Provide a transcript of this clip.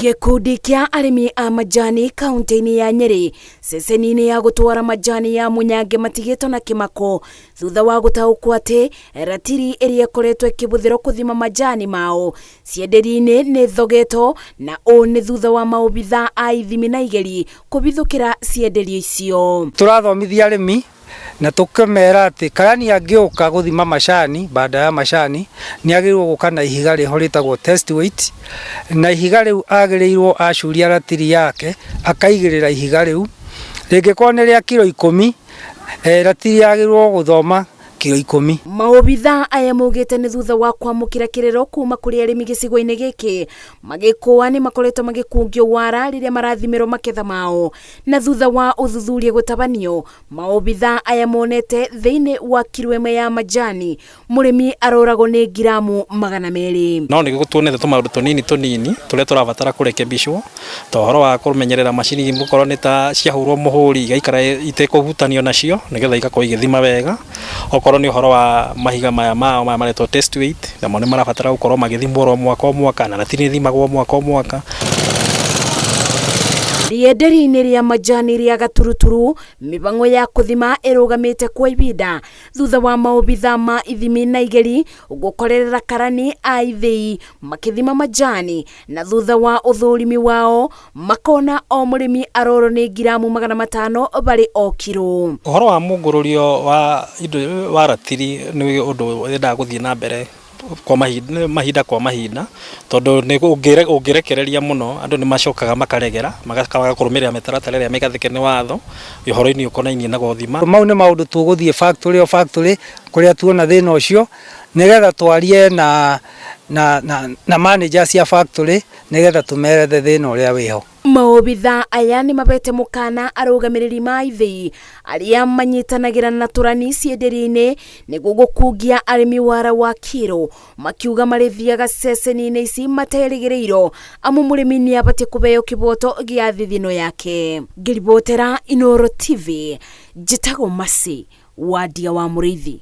Gikundi kia arimi a majani kaunti-ini ya Nyeri ceceni-ini ya gutwara majani ya Munyange matigitwo na kimako thutha wa gutaukwo ati ratiri iria ikoretwo ikibuthirwo kuthima majani mao cienderi-ini ni thogeto, na uu ni thutha wa maobitha a ithimi na igeri kubithukira cienderio icio. Turathomithia arimi na tukimera ati karani angiuka guthima macani baada ya macani ni agirwo guka na ihiga riho ritagwo test weight, na ihiga riu agirirwo acuria ratiri yake akaigirira ihiga riu ringikorwo ni ria kilo 10 ratiri agirwo guthoma kilo 10. Maobitha aya maugite ni thutha wa kwamukira kirero kuma kuri arimi gicigo-ini giki magikuwa ni makoretwo magikungio wara riria marathimirwo maketha mao, na thutha wa uthuthuria gutabanio maobitha aya monete thiini wa kilo imwe ya majani murimi aroragwo ni giramu 200. No ni gutuonete tumaundu tunini turia turabatara kurekebishwo ta horo wa kumenyerera macini mukorwo ni ta ciahurwo muhuri igaikara itekuhutanio nacio nigetha igakorwo igithima wega. Okorwo ni horo wa mahiga maya mao maretwo test weight, namo ni marabatara gukorwo magithimwo mwaka o mwaka na ratiri thimagwo mwaka o mwaka. Rienderi-ini ria majani ria Gaturuturu mibango ya kuthima irugamite kwa ibida thutha wa maobitha ma ithimi na igeri gukorerera karani a ithii makithima majani, na thutha wa uthurimi wao makona o murimi aroro ni giramu 500 bari o kilo. Horo wa mungururio wa indo wa ratiri ni undu wenda guthie na mbere kwa mahinda kwa mahinda, tondu ni ungirekereria muno andu ni macokaga makaregera magakaga kurumirira mitaratara iria migathike ni watho ihoro-ini ukonainie na guthima. Mau ni maundu tuguthie factory kuria tuona thina ucio nigetha twarie na managers ya factory nigetha tumerethe thina uria wiho. Maobitha aya ni mabete mukana arugamiriri ma ithii aria manyitanagira na turani cienderi-ini ni gugukungia arimi wara wa kiro, makiuga marithiaga ceceni-ini ici materigireiro amu murimi ni abati kubeo kiboto gia thithino yake. Ngiribotera Inooro TV, njitagwo Masi Wadia wa Muriithi.